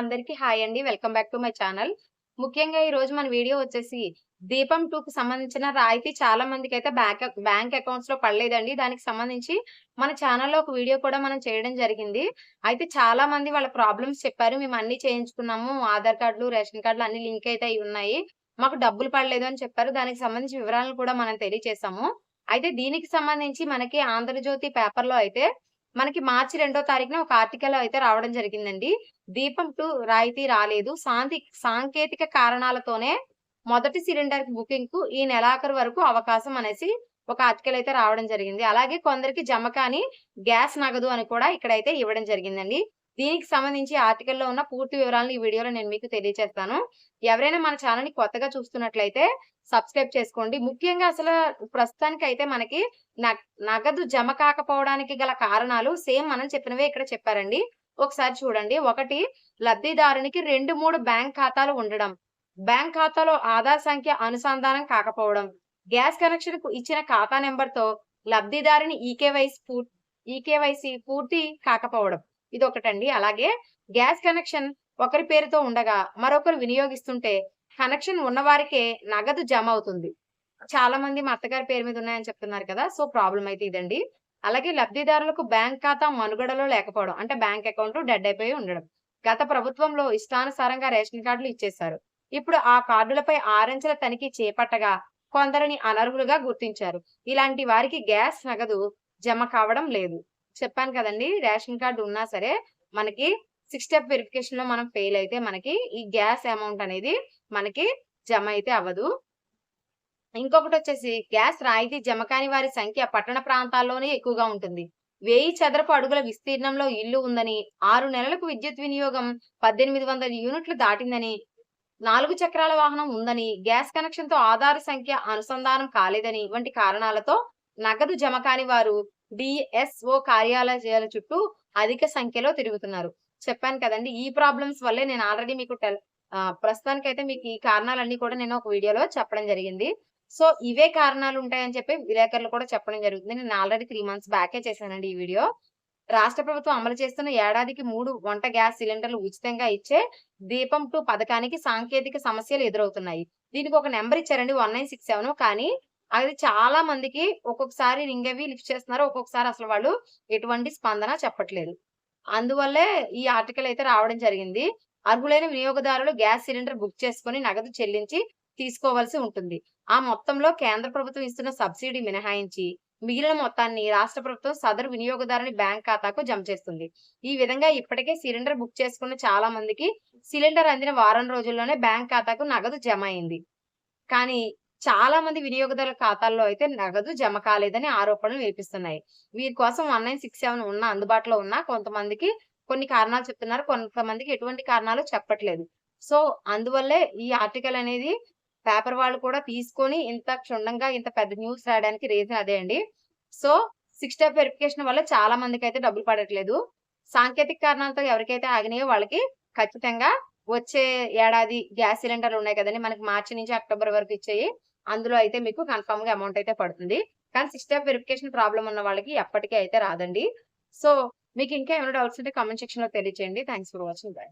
అందరికీ హాయ్ అండి. Welcome back to my channel. ముఖ్యంగా ఈ రోజు మన వీడియో వచ్చేసి దీపం 2కి సంబంధించిన రాయితీ చాలా మందికైతే బ్యాంక్ అకౌంట్స్‌లో పడలేదండి. దానికి సంబంధించి మన ఛానల్‌లో ఒక వీడియో కూడా మనం చేయడం జరిగింది. అయితే చాలా మంది వాళ్ళ ప్రాబ్లమ్స్ చెప్పారు. మేము అన్నీ చేయించుకున్నాము. ఆధార్ కార్డ్‌లు, రేషన్ కార్డ్‌లు అన్నీ లింక్ అయితే అయ్యి ఉన్నాయి. మాకు డబ్బులు పడలేదు అని చెప్పారు. దానికి సంబంధించి వివరాలను కూడా మనం తెలియచేసాము. అయితే దీనికి సంబంధించి మనకి ఆంధ్రజ్యోతి పేపర్‌లో అయితే మనకి మార్చి 2వ తారీఖున ఒక ఆర్టికల్ అయితే రావడం జరిగిందండి. దీపం 2 రాయితీ రాలేదు. సాంకేతిక కారణాలతోనే మొదటి సిలిండర్ బుకింగ్‌కు ఈ నెలాఖరు వరకు అవకాశం అనేసి ఒక ఆర్టికల్ అయితే రావడం జరిగింది. అలాగే కొందరికి జమ కాని గ్యాస్ నగదు అని కూడా ఇక్కడైతే ఇవ్వడం జరిగిందండి. దీనికి సంబంధించి ఆర్టికల్‌లో ఉన్న పూర్తి వివరాలను ఈ వీడియోలో నేను మీకు తెలియజేస్తాను. ఎవరైనా మన ఛానెల్‌ని కొత్తగా చూస్తున్నట్లయితే సబ్స్క్రైబ్ చేసుకోండి. ముఖ్యంగా అసలు ప్రస్తుతానికైతే మనకి నగదు జమ కాకపోవడానికి గల కారణాలు సేమ్ మనం చెప్పినవే ఇక్కడ చెప్పారండి. ఒకసారి చూడండి. ఒకటి, లబ్ధిదారునికి 2, 3 బ్యాంక్ ఖాతాలు ఉండడం. బ్యాంక్ ఖాతాలో ఆధార్ సంఖ్య అనుసంధానం కాకపోవడం. గ్యాస్ కనెక్షన్‌కు ఇచ్చిన ఖాతా నంబర్‌తో లబ్ధిదారుని ఈకేవైసీ పూర్తి కాకపోవడం. ఇదొకటండి. అలాగే గ్యాస్ కనెక్షన్ ఒకరి పేరుతో ఉండగా మరొకరు వినియోగిస్తుంటే కనెక్షన్ ఉన్నవారికే నగదు జమ అవుతుంది. చాలా మంది మా అత్తగారి పేరు మీద ఉన్నాయని చెప్తున్నారు కదా! సో, ప్రాబ్లమ్ అయితే ఇదండి. అలాగే లబ్ధిదారులకు బ్యాంక్ ఖాతా మనుగడలో లేకపోవడం. అంటే బ్యాంక్ అకౌంట్ డెడ్ అయిపోయి ఉండడం. గత ప్రభుత్వంలో ఇష్టానుసారంగా రేషన్ కార్డులు ఇచ్చేశారు. ఇప్పుడు ఆ కార్డులపై ఆరంచెల తనిఖీ చేపట్టగా కొందరిని అనర్హులుగా గుర్తించారు. ఇలాంటి వారికి గ్యాస్ నగదు జమ కావడం లేదు. చెప్పాను కదండీ! రేషన్ కార్డ్ ఉన్నా సరే మనకి 6 స్టెప్ వెరిఫికేషన్‌లో మనం ఫెయిల్ అయితే మనకి ఈ గ్యాస్ అమౌంట్ అనేది మనకి జమ అయితే అవ్వదు. ఇంకొకటొచ్చేసి గ్యాస్ రాయితీ జమ కాని వారి సంఖ్య పట్టణ ప్రాంతాల్లోనే ఎక్కువగా ఉంటుంది. 1000 చదరపు అడుగుల విస్తీర్ణంలో ఇల్లు ఉందని, 6 నెలలకు విద్యుత్ వినియోగం 1800 యూనిట్లు దాటిందని, 4 చక్రాల వాహనం ఉందని, గ్యాస్ కనెక్షన్‌తో ఆధార్ సంఖ్య అనుసంధానం కాలేదని వంటి కారణాలతో నగదు జమ కాని వారు డిఎస్ఓ కార్యాలయాల చుట్టూ అధిక సంఖ్యలో తిరుగుతున్నారు. చెప్పాను కదండీ! ఈ ప్రాబ్లమ్స్ వల్లే నేను ఆల్రెడీ మీకు ప్రస్తుతానికైతే మీకు ఈ కారణాలన్నీ కూడా నేను ఒక వీడియోలో చెప్పడం జరిగింది. సో, ఇవే కారణాలుంటాయని చెప్పి విలేకరులు కూడా చెప్పడం జరుగుతుంది. నేను ఆల్రెడీ 3 మంత్స్ బ్యాకే చేశానండి ఈ వీడియో. రాష్ట్ర ప్రభుత్వం అమలు చేస్తున్న ఏడాదికి 3 వంట గ్యాస్ సిలిండర్లు ఉచితంగా ఇచ్చే దీపం 2 పథకానికి సాంకేతిక సమస్యలు ఎదురవుతున్నాయి. దీనికి ఒక నంబర్ ఇచ్చారండి 1967. కానీ అది చాలా మందికి ఒక్కొక్కసారి రింగ్ అవి లిఫ్ట్ చేస్తున్నారు. ఒక్కొక్కసారి అసలు వాళ్ళు ఎటువంటి స్పందన చెప్పట్లేదు. అందువల్లే ఈ ఆర్టికల్ అయితే రావడం జరిగింది. అర్హులైన వినియోగదారులు గ్యాస్ సిలిండర్ బుక్ చేసుకొని నగదు చెల్లించి తీసుకోవాల్సి ఉంటుంది. ఆ మొత్తంలో కేంద్ర ప్రభుత్వం ఇస్తున్న సబ్సిడీ మినహాయించి మిగిలిన మొత్తాన్ని రాష్ట్ర ప్రభుత్వం సదరు వినియోగదారుని బ్యాంక్ ఖాతాకు జమ చేస్తుంది. ఈ విధంగా ఇప్పటికే సిలిండర్ బుక్ చేసుకున్న చాలా మందికి సిలిండర్ అందిన వారం రోజుల్లోనే బ్యాంక్ ఖాతాకు నగదు జమ అయింది. కానీ చాలా మంది వినియోగదారుల ఖాతాల్లో అయితే నగదు జమ కాలేదని ఆరోపణలు వినిపిస్తున్నాయి. వీరి కోసం 1967 అందుబాటులో ఉన్నా కొంతమందికి కొన్ని కారణాలు చెప్తున్నారు. కొంతమందికి ఎటువంటి కారణాలు చెప్పట్లేదు. సో, అందువల్లే ఈ ఆర్టికల్ అనేది పేపర్ వాళ్ళు కూడా తీసుకొని ఇంత క్షుణ్ణంగా ఇంత పెద్ద న్యూస్ రాయడానికి రీజన్ అదే అండి. సో, 6 స్టెప్ వెరిఫికేషన్ వల్ల చాలా మందికైతే డబ్బులు పడట్లేదు. సాంకేతిక కారణాలతో ఎవరికైతే ఆగినాయో వాళ్ళకి ఖచ్చితంగా వచ్చే ఏడాది గ్యాస్ సిలిండర్లు ఉన్నాయి కదండీ! మనకి మార్చి నుంచి అక్టోబర్ వరకు ఇచ్చేయి. అందులో అయితే మీకు కన్ఫర్మ్‌గా అమౌంట్ అయితే పడుతుంది. కానీ 6 స్టెప్ వెరిఫికేషన్ ప్రాబ్లమ్ ఉన్న వాళ్ళకి ఎప్పటికి అయితే రాదండి. సో, మీకు ఇంకా ఏమైనా డౌట్స్ ఉంటే కామెంట్ సెక్షన్‌లో తెలియచేయండి. Thanks for watching. బై.